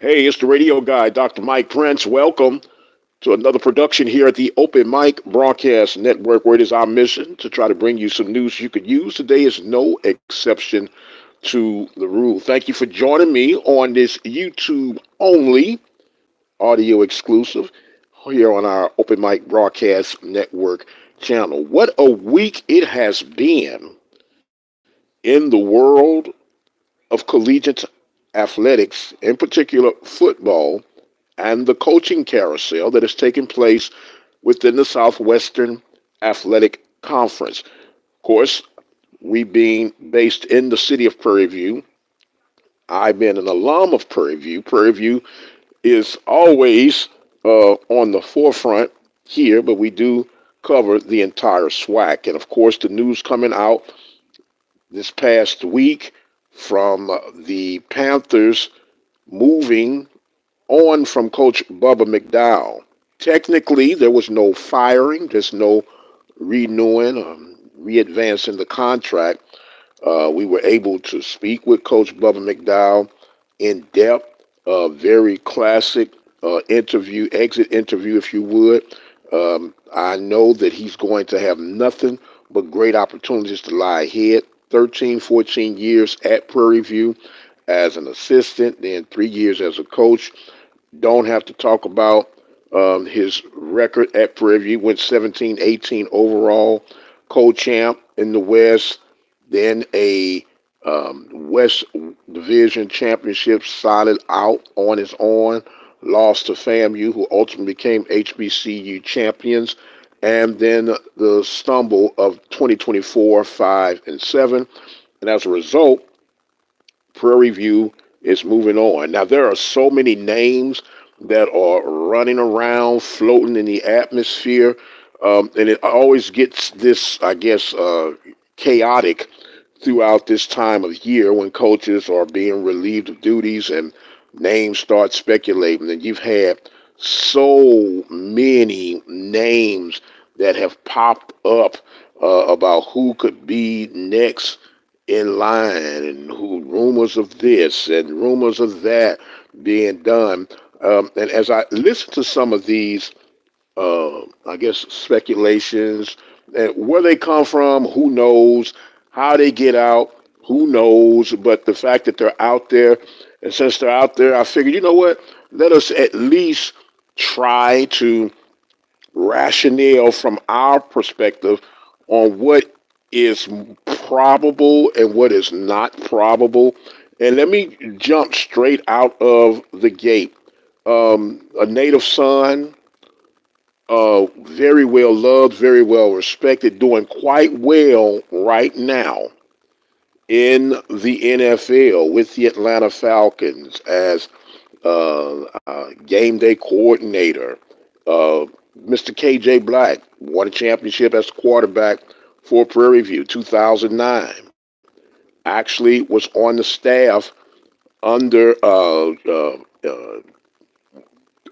Hey, it's the radio guy, Dr. Mike Prince. Welcome to another production here at the Open Mic Broadcast Network, where it is our mission to try to bring you some news you could use. Today is no exception to the rule. Thank you for joining me on this YouTube only audio exclusive here on our Open Mic Broadcast Network channel. What a week it has been in the world of collegiate athletics, in particular football, and the coaching carousel that has taken place within the Southwestern Athletic Conference. Of course, we being based in the city of Prairie View, I've been an alum of Prairie View. Prairie View is always on the forefront here, but we do cover the entire SWAC. And of course, the news coming out this past week from the Panthers moving on from Coach Bubba McDowell. Technically, there was no firing, there's no renewing, re-advancing the contract. We were able to speak with Coach Bubba McDowell in depth, a very classic interview, exit interview, if you would. I know that he's going to have nothing but great opportunities to lie ahead. 13, 14 years at Prairie View as an assistant, then 3 years as a coach. Don't have to talk about his record at Prairie View. Went 17, 18 overall, co-champ in the West, then a West Division championship, solid out on his own. Lost to FAMU, who ultimately became HBCU champions, and then the stumble of 2024, 5 and 7, and as a result, Prairie View is moving on. Now, there are so many names that are running around, floating in the atmosphere, and it always gets this, I guess, chaotic throughout this time of year when coaches are being relieved of duties and names start speculating. And you've had so many names that have popped up about who could be next in line and who rumors of this and rumors of that being done. And as I listen to some of these, I guess, speculations, and where they come from, who knows, how they get out, who knows, but the fact that they're out there, and since they're out there, I figured, you know what, let us at least try to rationale from our perspective on what is probable and what is not probable. And let me jump straight out of the gate. A native son, very well loved, very well respected, doing quite well right now in the NFL with the Atlanta Falcons as game day coordinator. Mr. KJ Black won a championship as quarterback for Prairie View 2009. Actually was on the staff under I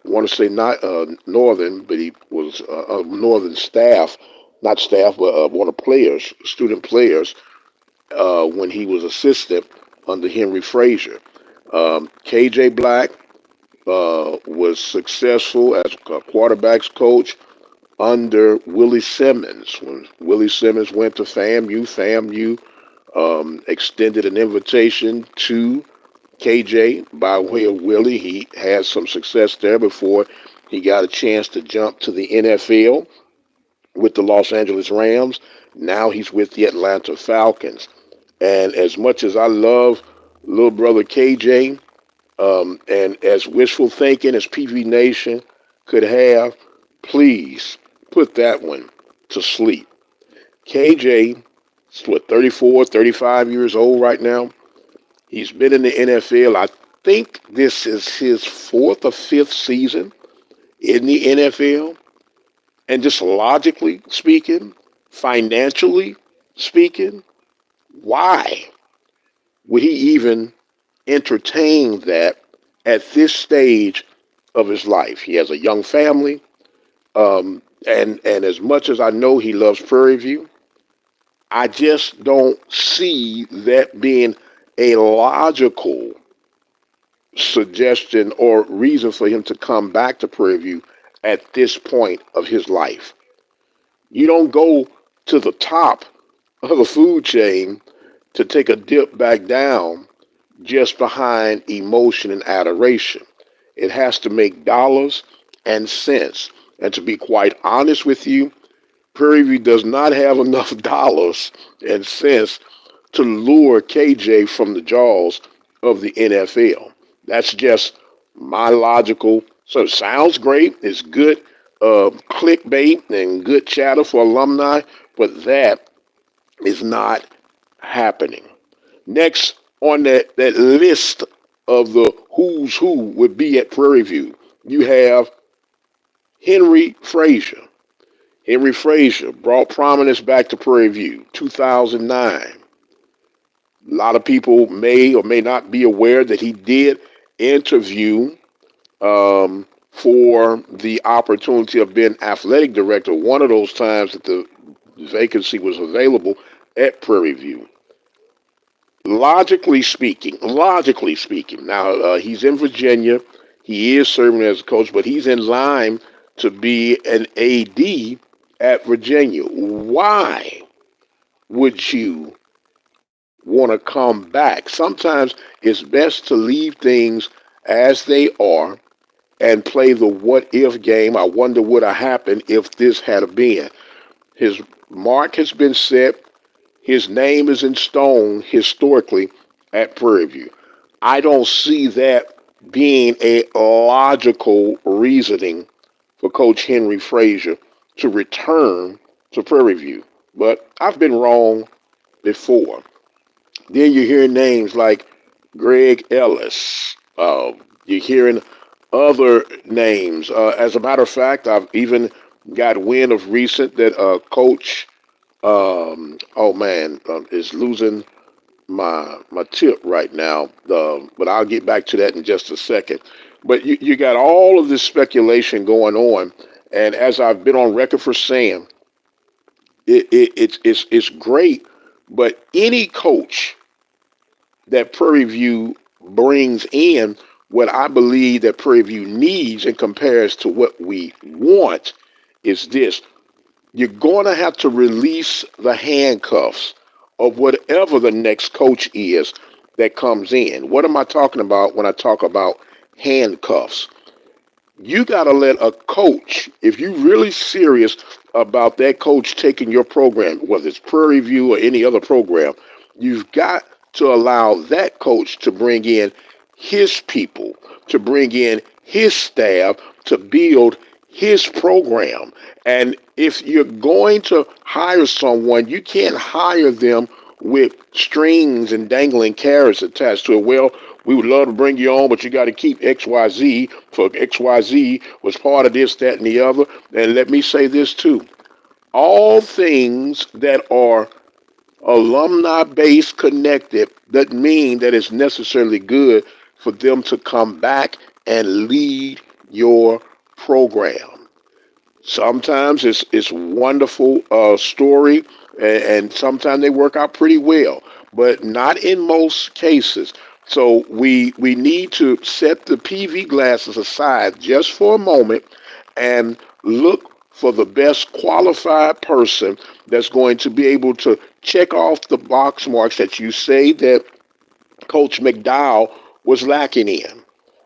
want to say not Northern, but he was Northern staff, not staff, but one of players, student players, when he was assistant under Henry Frazier. KJ Black was successful as a quarterbacks coach under Willie Simmons. When Willie Simmons went to FAMU extended an invitation to KJ by way of Willie. He had some success there before he got a chance to jump to the NFL with the Los Angeles Rams. Now he's with the Atlanta Falcons. And as much as I love little brother KJ, and as wishful thinking as PV Nation could have, please put that one to sleep. KJ is what, 34, 35 years old right now. He's been in the NFL. I think this is his fourth or fifth season in the NFL. And just logically speaking, financially speaking, why would he even entertain that at this stage of his life? He has a young family. And as much as I know he loves Prairie View, I just don't see that being a logical suggestion or reason for him to come back to Prairie View at this point of his life. You don't go to the top of the food chain to take a dip back down just behind emotion and adoration. It has to make dollars and cents. And to be quite honest with you, Prairie View does not have enough dollars and cents to lure KJ from the jaws of the NFL. That's just my logical. So it sounds great. It's good clickbait and good chatter for alumni, but that is not happening. Next on that list of the who's who would be at Prairie View, you have Henry Frazier. Henry Frazier brought prominence back to Prairie View, 2009. A lot of people may or may not be aware that he did interview for the opportunity of being athletic director one of those times that the vacancy was available at Prairie View. Logically speaking, now he's in Virginia. He is serving as a coach, but he's in line to be an AD at Virginia. Why would you want to come back? Sometimes it's best to leave things as they are and play the what if game. I wonder what would have happened if this had been. His mark has been set. His name is in stone historically at Prairie View. I don't see that being a logical reasoning for Coach Henry Frazier to return to Prairie View. But I've been wrong before. Then you hear names like Greg Ellis. You're hearing other names. As a matter of fact, I've even got wind of recent that Coach, oh man, is losing my tip right now. But I'll get back to that in just a second. But you got all of this speculation going on, and as I've been on record for saying, it's great. But any coach that Prairie View brings in, what I believe that Prairie View needs and compares to what we want is this. You're going to have to release the handcuffs of whatever the next coach is that comes in. What am I talking about when I talk about handcuffs? You got to let a coach, if you're really serious about that coach taking your program, whether it's Prairie View or any other program, you've got to allow that coach to bring in his people, to bring in his staff, to build his program. And if you're going to hire someone, you can't hire them with strings and dangling carrots attached to it. Well, we would love to bring you on, but you got to keep XYZ, for XYZ was part of this, that, and the other. And let me say this too. All things that are alumni base connected doesn't mean that it's necessarily good for them to come back and lead your program. Sometimes it's wonderful story, and sometimes they work out pretty well, but not in most cases. So we need to set the PV glasses aside just for a moment and look for the best qualified person that's going to be able to check off the box marks that you say that Coach McDowell was lacking in.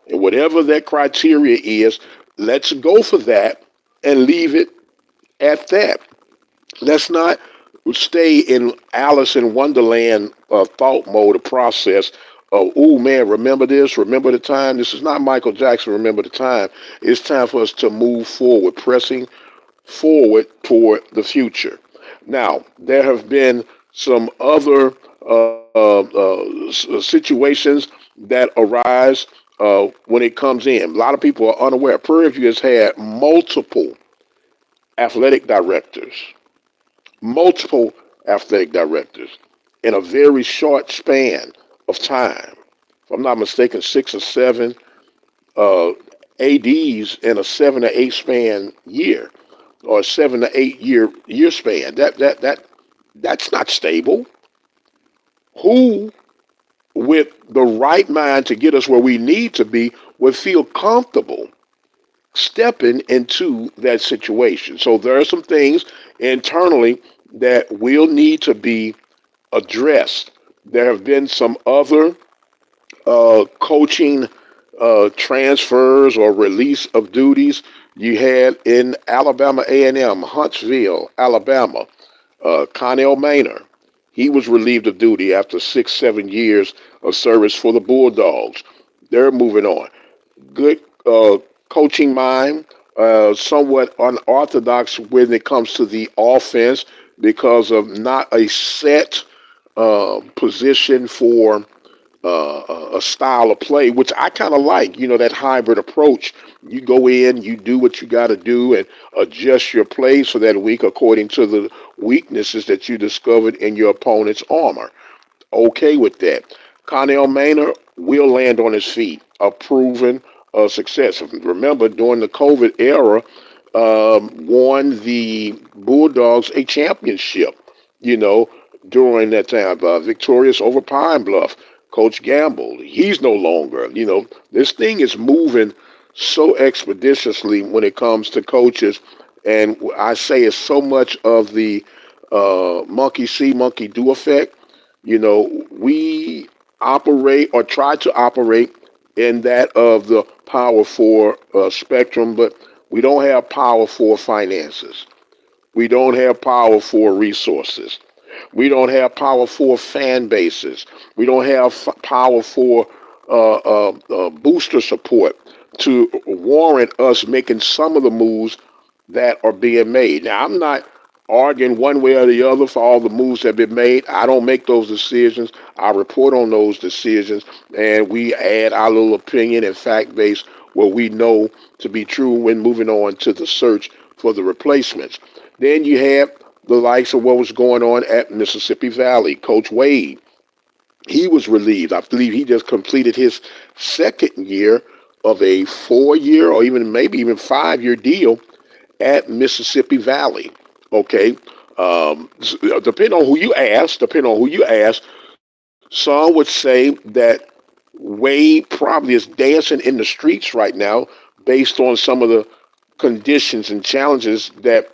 And whatever that criteria is, let's go for that and leave it at that. Let's not stay in Alice in Wonderland thought mode, a process of, oh man, remember this, remember the time. This is not Michael Jackson, remember the time. It's time for us to move forward, pressing forward toward the future. Now, there have been some other situations that arise when it comes in. A lot of people are unaware. Prairie View has had athletic directors, multiple athletic directors in a very short span of time. If I'm not mistaken, 6 or 7 uh, ADs in a 7 to 8 span year, or 7 to 8 year span. That's not stable. Who with the right mind to get us where we need to be would feel comfortable stepping into that situation. So there are some things internally that will need to be addressed. There have been some other coaching transfers or release of duties. You had in Alabama A&M, Huntsville, Alabama, Connell Maynor. He was relieved of duty after 6, 7 years of service for the Bulldogs. They're moving on. Good coaching mind, somewhat unorthodox when it comes to the offense because of not a set position for a style of play, which I kind of like. You know, that hybrid approach. You go in, you do what you got to do, and adjust your plays for that week according to the weaknesses that you discovered in your opponent's armor. Okay with that. Connell Maynor will land on his feet, a proven success. Remember, during the COVID era, won the Bulldogs a championship, you know, during that time. Victorious over Pine Bluff. Coach Gamble, he's no longer, this thing is moving so expeditiously when it comes to coaches. And I say it's so much of the monkey see, monkey do effect. We operate or try to operate in that of the power four spectrum, but we don't have power for finances. We don't have power for resources. We don't have power for fan bases. We don't have power for booster support to warrant us making some of the moves that are being made. Now, I'm not arguing one way or the other for all the moves that have been made. I don't make those decisions. I report on those decisions, and we add our little opinion and fact base what we know to be true when moving on to the search for the replacements. Then you have the likes of what was going on at Mississippi Valley. Coach Wade, he was relieved. I believe he just completed his second year of a 4 year or even maybe even 5 year deal at Mississippi Valley. Okay. Depending on who you ask, some would say that Wade probably is dancing in the streets right now based on some of the conditions and challenges that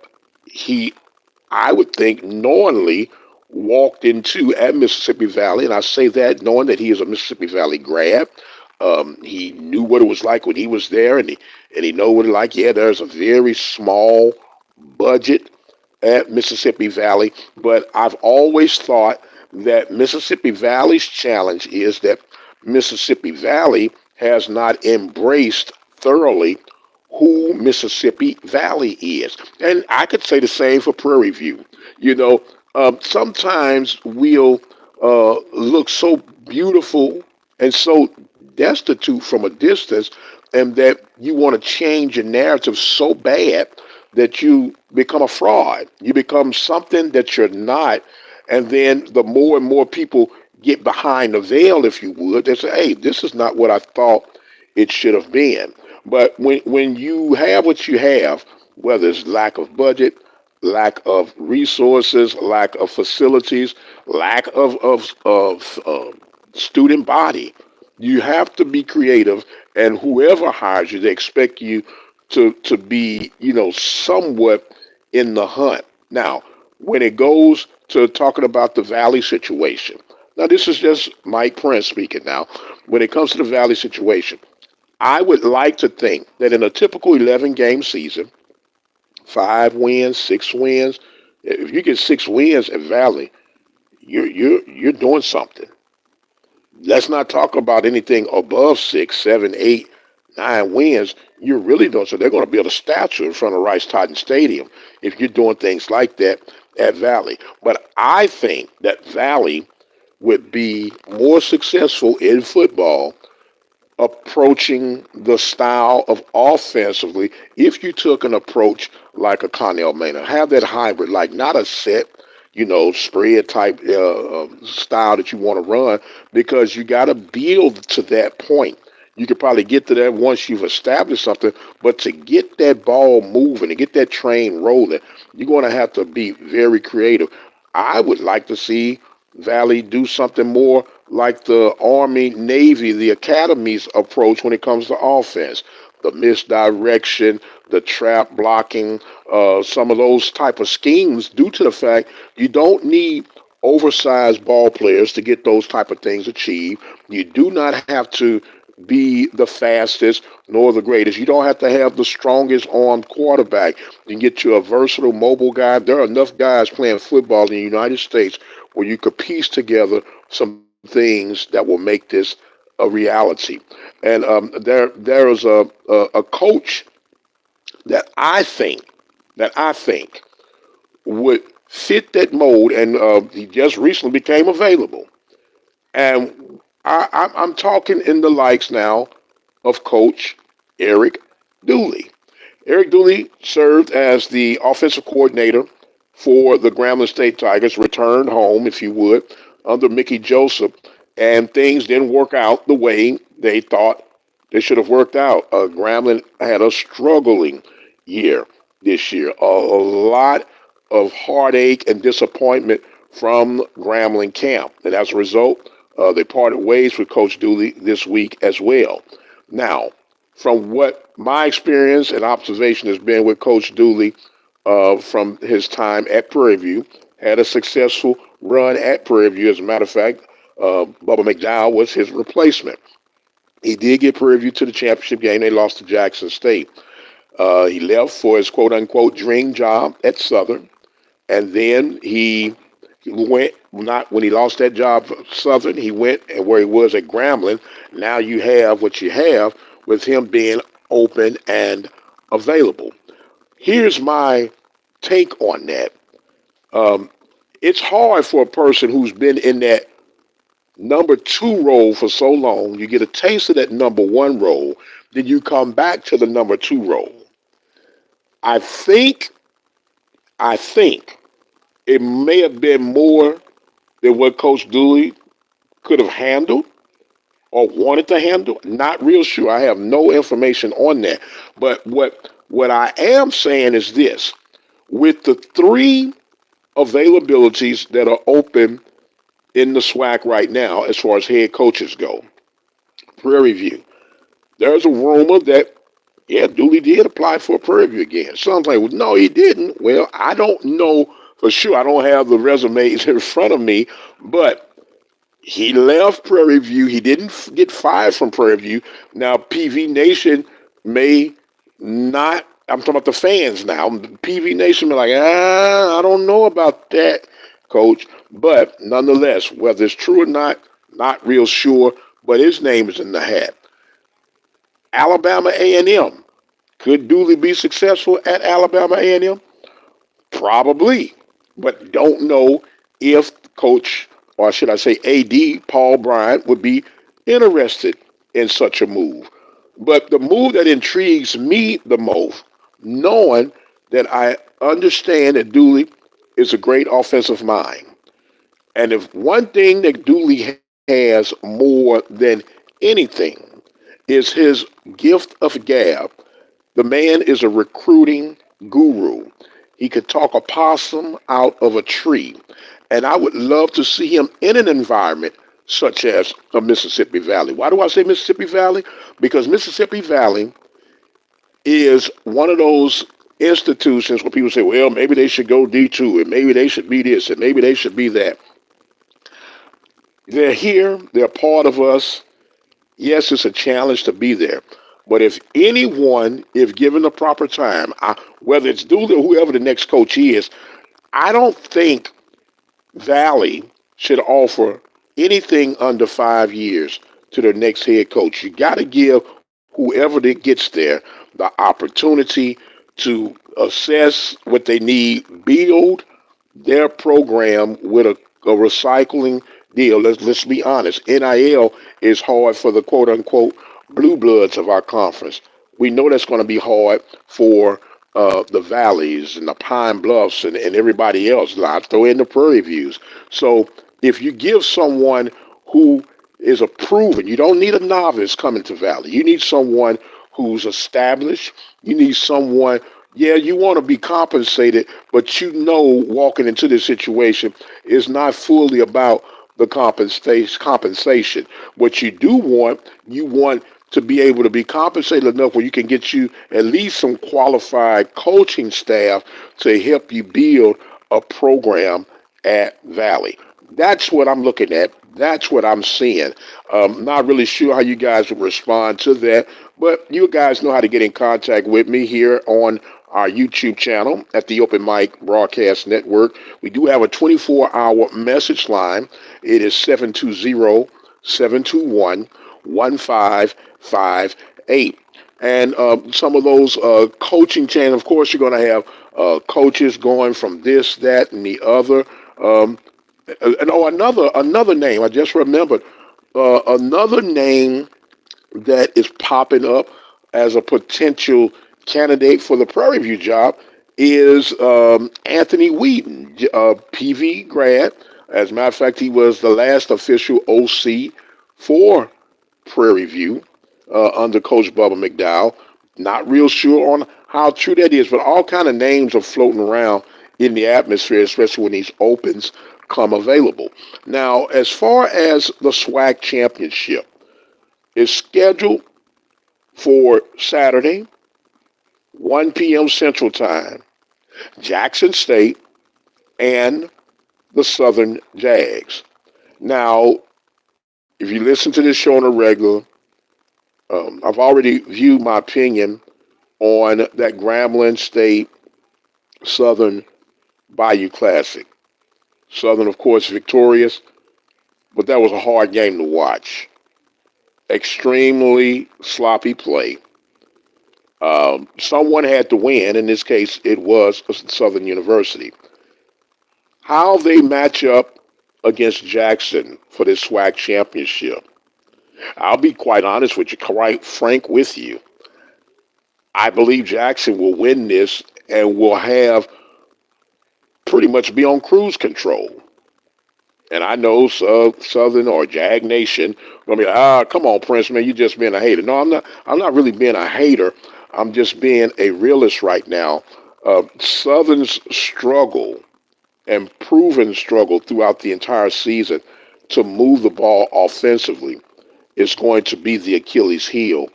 he, I would think, knowingly walked into at Mississippi Valley. And I say that knowing that he is a Mississippi Valley grad. He knew what it was like when he was there, and he know what it like. Yeah, there's a very small budget at Mississippi Valley, but I've always thought that Mississippi Valley's challenge is that Mississippi Valley has not embraced thoroughly who Mississippi Valley is. And I could say the same for Prairie View. Sometimes we'll look so beautiful and so destitute from a distance, and that you want to change your narrative so bad that you become a fraud. You become something that you're not. And then the more and more people get behind the veil, if you would, they say, hey, this is not what I thought it should have been. But when you have what you have, whether it's lack of budget, lack of resources, lack of facilities, lack of student body, you have to be creative. And whoever hires you, they expect you to be, somewhat in the hunt. Now, when it goes to talking about the Valley situation, now this is just Mike Prince speaking now. When it comes to the Valley situation, I would like to think that in a typical 11-game season, 5 wins, 6 wins, if you get 6 wins at Valley, you're doing something. Let's not talk about anything above 6, 7, 8, 9 wins. You're really doing so. They're going to build a statue in front of Rice Titan Stadium if you're doing things like that at Valley. But I think that Valley would be more successful in football approaching the style of offensively if you took an approach like a Connell Maynard. Have that hybrid, like not a set, spread type style that you want to run, because you got to build to that point. You could probably get to that once you've established something, but to get that ball moving and get that train rolling, you're going to have to be very creative. I would like to see Valley do something more like the Army, Navy, the academies approach when it comes to offense. The misdirection, the trap blocking, some of those type of schemes due to the fact you don't need oversized ball players to get those type of things achieved. You do not have to be the fastest nor the greatest. You don't have to have the strongest armed quarterback. You can get you a versatile mobile guy. There are enough guys playing football in the United States where you could piece together some things that will make this a reality. And there is a coach that I think would fit that mold, and he just recently became available. And I'm talking in the likes now of Coach Eric Dooley. Eric Dooley served as the offensive coordinator for the Grambling State Tigers, returned home, if you would, under Mickey Joseph, and things didn't work out the way they thought they should have worked out. Grambling had a struggling year this year, a lot of heartache and disappointment from Grambling camp, and as a result, they parted ways with Coach Dooley this week as well. Now, from what my experience and observation has been with Coach Dooley from his time at Prairie View, had a successful run at Prairie View. As a matter of fact, Bubba McDowell was his replacement. He did get Prairie View to the championship game. They lost to Jackson State. He left for his quote unquote dream job at Southern, and then he went not when he lost that job for Southern. He went and where he was at Grambling. Now you have what you have with him being open and available. Here's my take on that. Um, it's hard for a person who's been in that number two role for so long. You get a taste of that number one role, then you come back to the number two role. I think, I think it may have been more than what Coach Dooley could have handled or wanted to handle. Not real sure. I have no information on that. But what I am saying is this: with the three availabilities that are open in the SWAC right now, as far as head coaches go, Prairie View, there's a rumor that yeah, Dooley did apply for Prairie View again. Some like, well, no, he didn't. Well, I don't know for sure. I don't have the resumes in front of me, but he left Prairie View. He didn't get fired from Prairie View. Now, PV Nation may not. I'm talking about the fans now. PV Nation be like, I don't know about that, Coach. But nonetheless, whether it's true or not real sure. But his name is in the hat. Alabama A&M. Could Dooley be successful at Alabama A&M? Probably, but don't know if Coach, or should I say AD, Paul Bryant, would be interested in such a move. But the move that intrigues me the most, knowing that I understand that Dooley is a great offensive mind, and if one thing that Dooley has more than anything is his gift of gab. The man is a recruiting guru. He could talk a possum out of a tree. And I would love to see him in an environment such as a Mississippi Valley. Why do I say Mississippi Valley? Because Mississippi Valley is one of those institutions where people say, well, maybe they should go D2 and maybe they should be this and maybe they should be that. They're here, they're part of us. Yes, it's a challenge to be there. But if anyone, if given the proper time, whether it's Dooley or whoever the next coach is, I don't think Valley should offer anything under 5 years to their next head coach. You got to give whoever that gets there the opportunity to assess what they need, build their program with a recycling deal. Let's be honest. NIL is hard for the quote unquote blue bloods of our conference. We know that's going to be hard for the valleys and the Pine Bluffs and everybody else. I throw in the Prairie Views. So if you give someone who is a proven, you don't need a novice coming to Valley. You need someone who's established. You need someone, yeah, you want to be compensated, but you know walking into this situation, It's not fully about the compensation. What you want to be able to be compensated enough where you can get you at least some qualified coaching staff to help you build a program at Valley. That's what I'm looking at. That's what I'm seeing. Not really sure how you guys will respond to that, but you guys know how to get in contact with me here on our YouTube channel at the Open Mic Broadcast Network. We do have a 24-hour message line. It is 720-721-1558. And some of those coaching channels, of course, you're going to have coaches going from this, that, and the other. And oh, another name I just remembered. Another name that is popping up as a potential candidate for the Prairie View job is Anthony Wheaton, PV grad. As a matter of fact, he was the last official OC for Prairie View under Coach Bubba McDowell. Not real sure on how true that is, but all kind of names are floating around in the atmosphere, especially when these opens come available. Now, as far as the SWAC championship is scheduled for Saturday, 1 p.m. Central Time, Jackson State and the Southern Jags. Now, if you listen to this show on a regular, I've already viewed my opinion on that Grambling State Southern Bayou Classic. Southern, of course, victorious, but that was a hard game to watch. Extremely sloppy play. Someone had to win. In this case, it was Southern University. How they match up against Jackson for this SWAC championship, I'll be quite honest with you, quite frank with you. I believe Jackson will win this and will have pretty much be on cruise control. And I know Southern or Jag Nation gonna be like, come on, Prince, man, you just being a hater. No, I'm not. I'm not really being a hater. I'm just being a realist right now. Southern's struggle and proven struggle throughout the entire season to move the ball offensively is going to be the Achilles heel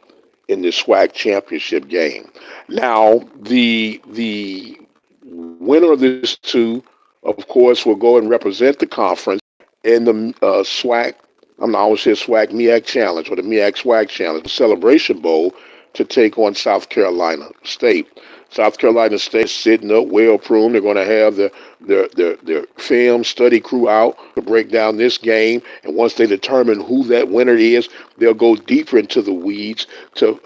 in the SWAC championship game. Now, the winner of this two, of course, will go and represent the conference in the SWAC. I'm not always say SWAC MEAC Challenge or the MEAC SWAC Challenge, the Celebration Bowl to take on South Carolina State. South Carolina State is sitting up well pruned. They're going to have their film study crew out to break down this game. And once they determine who that winner is, they'll go deeper into the weeds to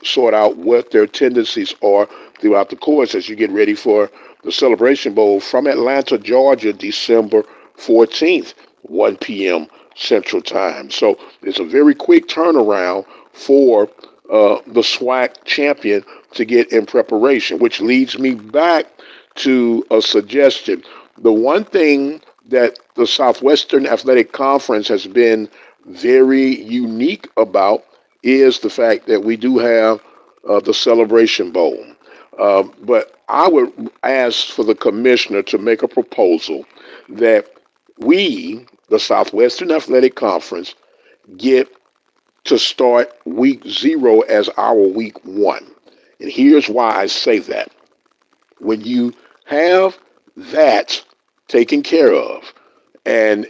sort out what their tendencies are throughout the course as you get ready for the Celebration Bowl from Atlanta, Georgia, December 14th, 1 p.m. Central Time. So it's a very quick turnaround for the SWAC champion to get in preparation, which leads me back to a suggestion. The one thing that the Southwestern Athletic Conference has been very unique about is the fact that we do have the Celebration Bowl. But I would ask for the commissioner to make a proposal that we, the Southwestern Athletic Conference, get to start week 0 as our week 1. And here's why I say that. When you have that taken care of and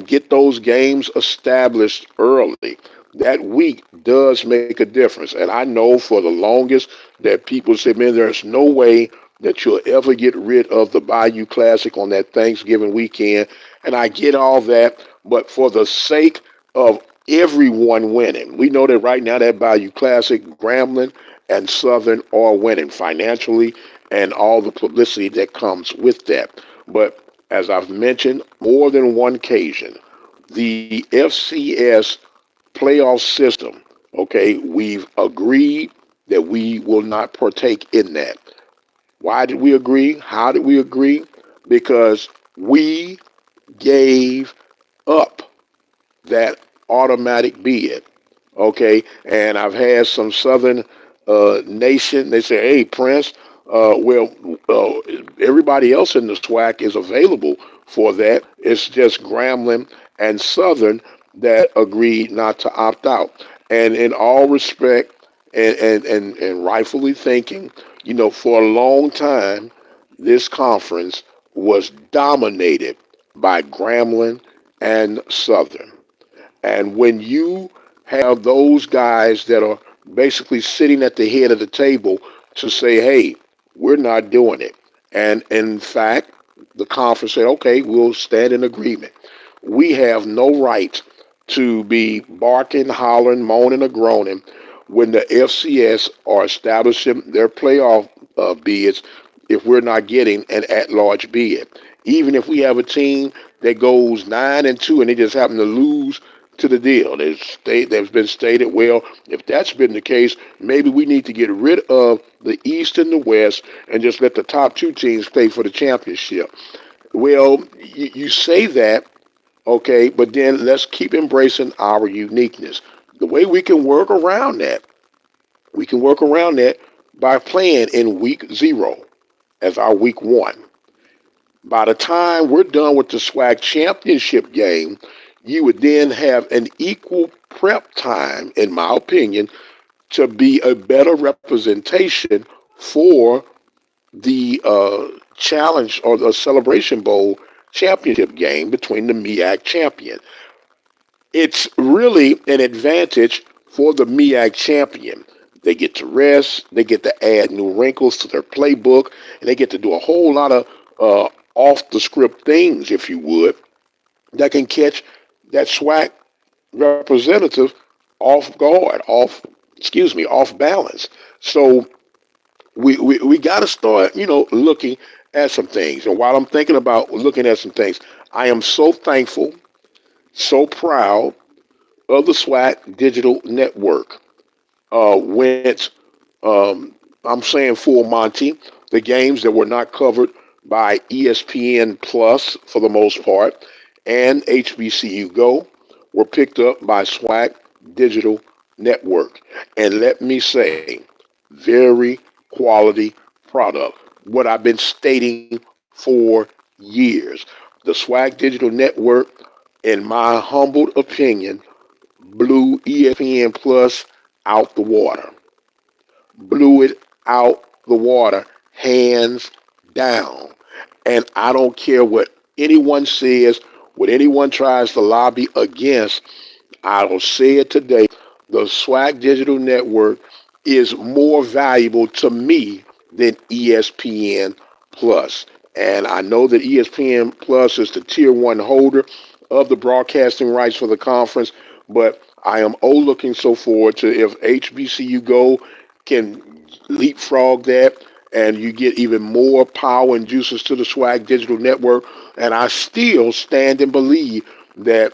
get those games established early, that week does make a difference. And I know for the longest that people say, man, there's no way that you'll ever get rid of the Bayou Classic on that Thanksgiving weekend. And I get all that, but for the sake of everyone winning, we know that right now that Bayou Classic, Grambling and Southern are winning financially and all the publicity that comes with that. But as I've mentioned more than one occasion, the FCS playoff system, okay, we've agreed that we will not partake in that. Why did we agree? How did we agree? Because we gave up that automatic bid, okay? And I've had some Southern nation, they say, hey, Prince, everybody else in the SWAC is available for that. It's just Grambling and Southern that agreed not to opt out. And in all respect, and rightfully thinking, for a long time, this conference was dominated by Grambling and Southern. And when you have those guys that are basically sitting at the head of the table to say, hey, we're not doing it. And in fact, the conference said, okay, we'll stand in agreement. We have no right to be barking, hollering, moaning, or groaning when the FCS are establishing their playoff bids if we're not getting an at-large bid. Even if we have a team that goes 9-2 and they just happen to lose to the deal. There's been stated, well, if that's been the case, maybe we need to get rid of the East and the West and just let the top two teams play for the championship. Well, you say that, okay, but then let's keep embracing our uniqueness. The way we can work around that by playing in week 0 as our week 1. By the time we're done with the SWAC championship game, you would then have an equal prep time, in my opinion, to be a better representation for the challenge or the Celebration Bowl championship game between the MEAC champion. It's really an advantage for the MEAC champion. They get to rest, they get to add new wrinkles to their playbook, and they get to do a whole lot of off the script things, if you would, that can catch that SWAC representative off guard, off balance. So we got to start, looking at some things. And while I'm thinking about looking at some things, I am so thankful, so proud of the SWAC Digital Network. Went, I'm saying full Monty, the games that were not covered by ESPN Plus for the most part and HBCU Go were picked up by SWAC Digital Network. And let me say, very quality product. What I've been stating for years. The SWAC Digital Network, in my humbled opinion, blew ESPN Plus out the water. Blew it out the water, hands down. And I don't care what anyone says, what anyone tries to lobby against. I'll say it today. The SWAC Digital Network is more valuable to me than ESPN Plus. And I know that ESPN Plus is the tier 1 holder of the broadcasting rights for the conference, but I am looking so forward to if HBCU Go can leapfrog that and you get even more power and juices to the SWAC Digital Network. And I still stand and believe that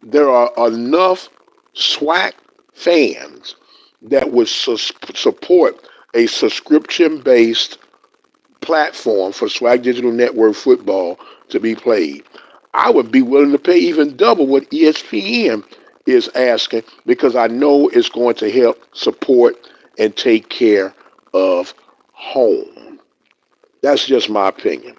there are enough SWAC fans that would support a subscription-based platform for SWAC Digital Network football to be played. I would be willing to pay even double what ESPN is asking because I know it's going to help support and take care of home. That's just my opinion.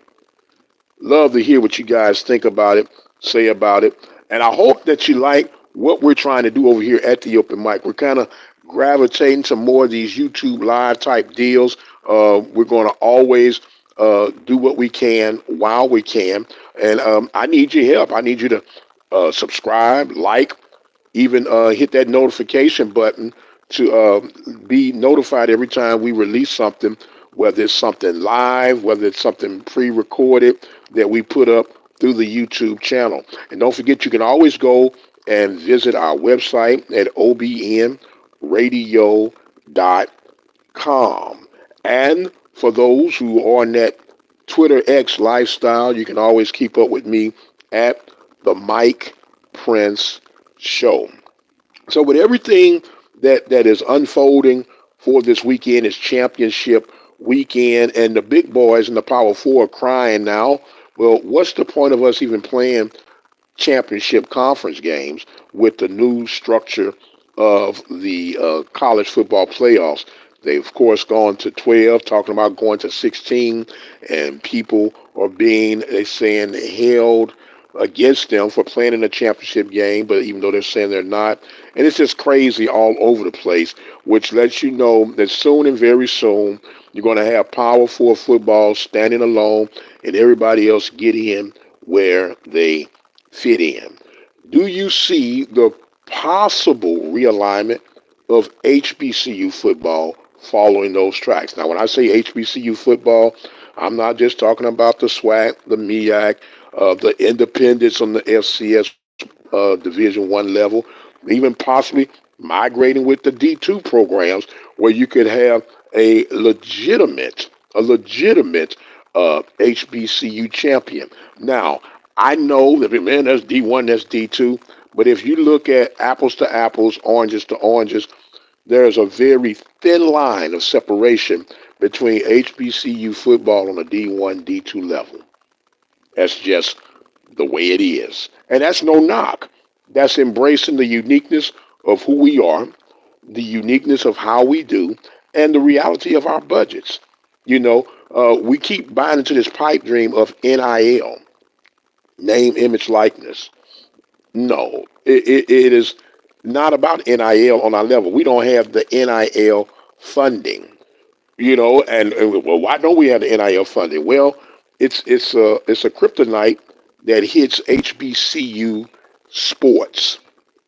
Love to hear what you guys think about it, say about it. And I hope that you like what we're trying to do over here at the Open Mic. We're kind of gravitating to more of these YouTube live type deals. We're going to always do what we can while we can. And I need your help. I need you to subscribe, like, even hit that notification button to be notified every time we release something, whether it's something live, whether it's something pre-recorded that we put up through the YouTube channel. And don't forget, you can always go and visit our website at obnradio.com. And for those who are on that Twitter X lifestyle, you can always keep up with me at the Mike Prince Show. So with everything that is unfolding for this weekend, is championship weekend, and the big boys in the Power Four are crying now. Well, what's the point of us even playing championship conference games with the new structure of the college football playoffs? They've, of course, gone to 12, talking about going to 16, and people are being, they saying, held against them for playing in a championship game, but even though they're saying they're not. And it's just crazy all over the place, which lets you know that soon and very soon, you're going to have Power Four football standing alone and everybody else get in where they fit in. Do you see the possible realignment of HBCU football following those tracks? Now, when I say HBCU football, I'm not just talking about the SWAC, the MEAC, the independents on the FCS Division One level, even possibly migrating with the D2 programs where you could have a legitimate HBCU champion. Now, I know that man, that's D1, that's D2, but if you look at apples to apples, oranges to oranges, there's a very thin line of separation between HBCU football on a D1, D2 level. That's just the way it is. And that's no knock. That's embracing the uniqueness of who we are, the uniqueness of how we do, and the reality of our budgets. We keep buying into this pipe dream of NIL, name, image, likeness. No, it is not about NIL on our level. We don't have the NIL funding. And well, why don't we have the NIL funding? Well, it's a kryptonite that hits HBCU sports,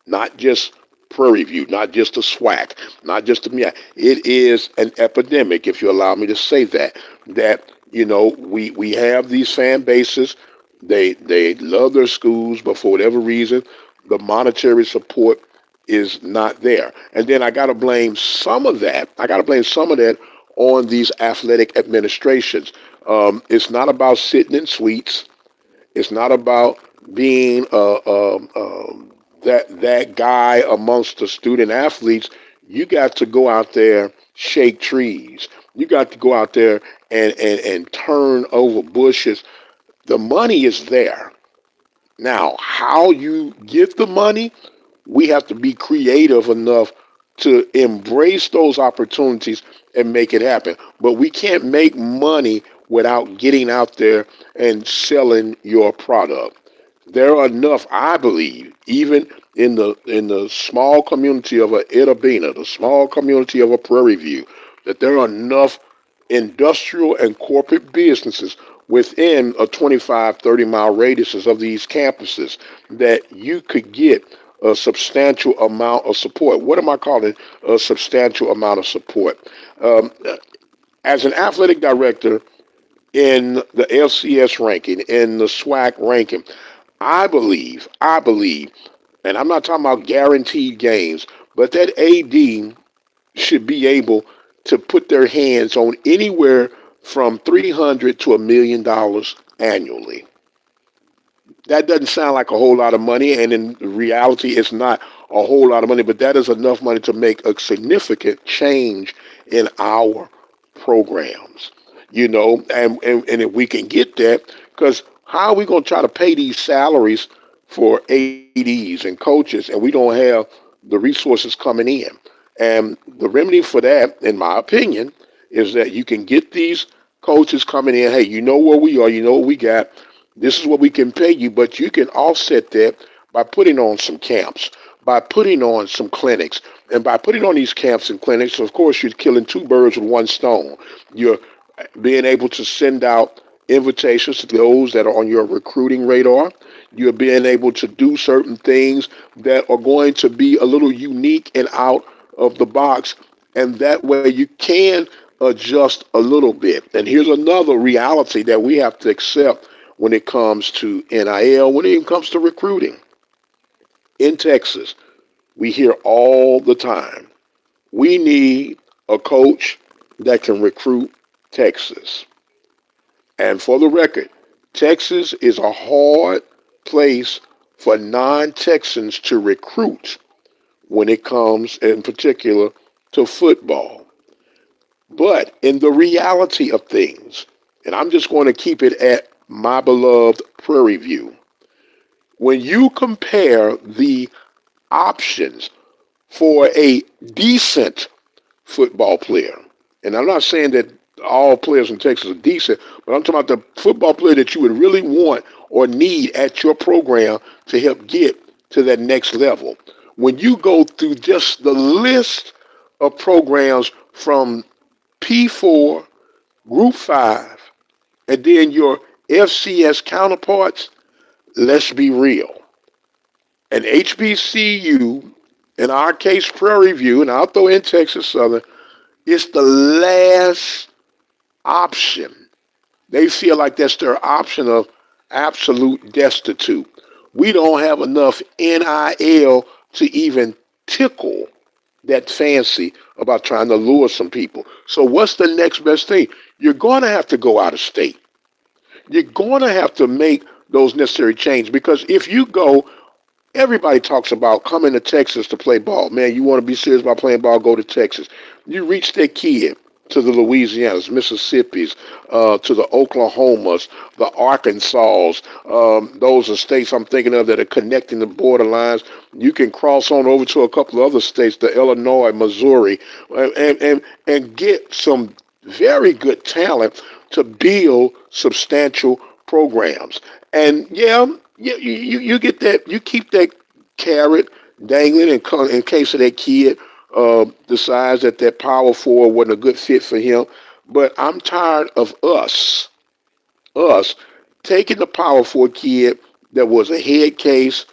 not just Prairie View, not just the SWAC, not just the MEAC. It is an epidemic, if you allow me to say that. That we have these fan bases. They love their schools, but for whatever reason, the monetary support is not there. And then I got to blame some of that. I got to blame some of that on these athletic administrations. It's not about sitting in suites. It's not about being that guy amongst the student athletes. You got to go out there, shake trees. You got to go out there and turn over bushes. The money is there. Now, how you get the money, we have to be creative enough to embrace those opportunities and make it happen. But we can't make money without getting out there and selling your product. There are enough, I believe, even in the small community of a Itabena, the small community of a Prairie View, that there are enough industrial and corporate businesses within a 25, 30-mile radius of these campuses that you could get a substantial amount of support. What am I calling a substantial amount of support? Um, as an athletic director in the LCS ranking, in the SWAC ranking, I believe, and I'm not talking about guaranteed games, but that AD should be able to put their hands on anywhere from $300 to $1 million annually. That doesn't sound like a whole lot of money, and in reality, it's not a whole lot of money, but that is enough money to make a significant change in our programs. And if we can get that, because how are we going to try to pay these salaries for ADs and coaches, and we don't have the resources coming in? And the remedy for that, in my opinion, is that you can get these coaches coming in. Hey, you know where we are, you know what we got. This is what we can pay you, but you can offset that by putting on some camps, by putting on some clinics. And by putting on these camps and clinics, of course, you're killing two birds with one stone. You're being able to send out invitations to those that are on your recruiting radar. You're being able to do certain things that are going to be a little unique and out of the box. And that way you can adjust a little bit. And here's another reality that we have to accept when it comes to NIL, when it comes to recruiting. In Texas, we hear all the time, we need a coach that can recruit Texas. And for the record, Texas is a hard place for non-Texans to recruit when it comes in particular to football. But in the reality of things, and I'm just going to keep it at my beloved Prairie View, when you compare the options for a decent football player, and I'm not saying that all players in Texas are decent, but I'm talking about the football player that you would really want or need at your program to help get to that next level. When you go through just the list of programs from P4, Group 5, and then your FCS counterparts, let's be real. An HBCU, in our case, Prairie View, and I'll throw in Texas Southern, is the last option. They feel like that's their option of absolute destitute. We don't have enough NIL to even tickle that fancy about trying to lure some people. So what's the next best thing? You're going to have to go out of state. You're going to have to make those necessary changes because if you go, everybody talks about coming to Texas to play ball. Man, you want to be serious about playing ball, go to Texas. You reach that kid to the Louisianas, Mississippis, to the Oklahomas, the Arkansas. Those are states I'm thinking of that are connecting the borderlines. You can cross on over to a couple of other states, the Illinois, Missouri, and get some very good talent to build substantial programs. And yeah, you get that, you keep that carrot dangling in case of that kid decides that that power forward wasn't a good fit for him. But I'm tired of us taking the power forward kid that was a head case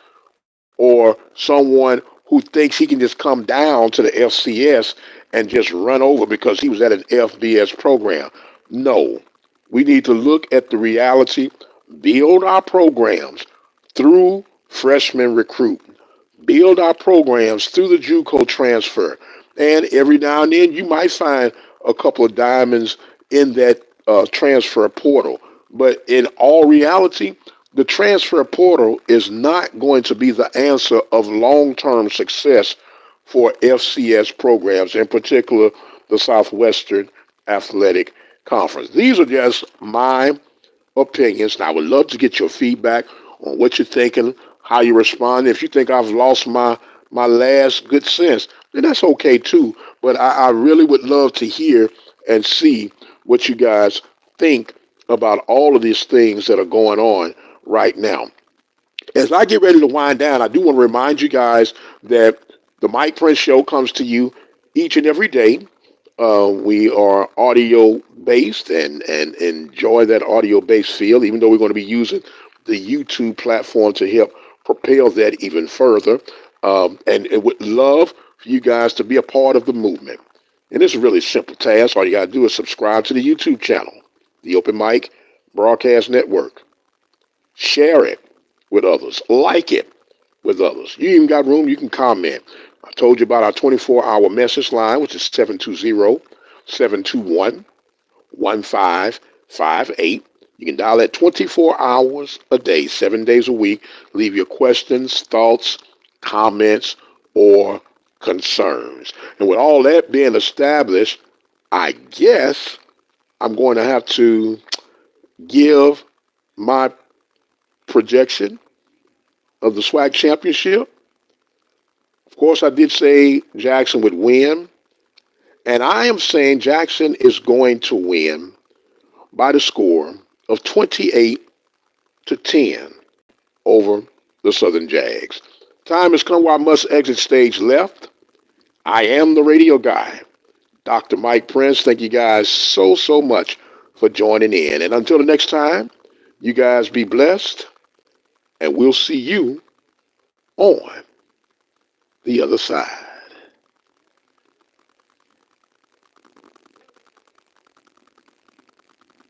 or someone who thinks he can just come down to the FCS and just run over because he was at an FBS program. No, we need to look at the reality, build our programs through freshman recruiting, build our programs through the JUCO transfer, and every now and then you might find a couple of diamonds in that transfer portal. But in all reality, the transfer portal is not going to be the answer of long-term success for FCS programs, in particular the Southwestern Athletic Conference. These are just my opinions, and I would love to get your feedback on what you're thinking, how you respond. If you think I've lost my last good sense, then that's okay too. But I really would love to hear and see what you guys think about all of these things that are going on right now. As I get ready to wind down, I do want to remind you guys that the Mike Prince Show comes to you each and every day. We are audio based and enjoy that audio based feel, even though we're going to be using the YouTube platform to help propel that even further. And it would love for you guys to be a part of the movement. And it's a really simple task. All you got to do is subscribe to the YouTube channel, the Open Mic Broadcast Network. Share it with others. Like it with others. You even got room, you can comment. I told you about our 24-hour message line, which is 720-721-1558. You can dial that 24 hours a day, 7 days a week. Leave your questions, thoughts, comments, or concerns. And with all that being established, I guess I'm going to have to give my projection of the SWAC championship. Of course, I did say Jackson would win, and I am saying Jackson is going to win by the score of 28-10 over the Southern Jags. Time has come where I must exit stage left. I am the radio guy, Dr. Mike Prince. Thank you guys so much for joining in. And until the next time, you guys be blessed, and we'll see you on the other side.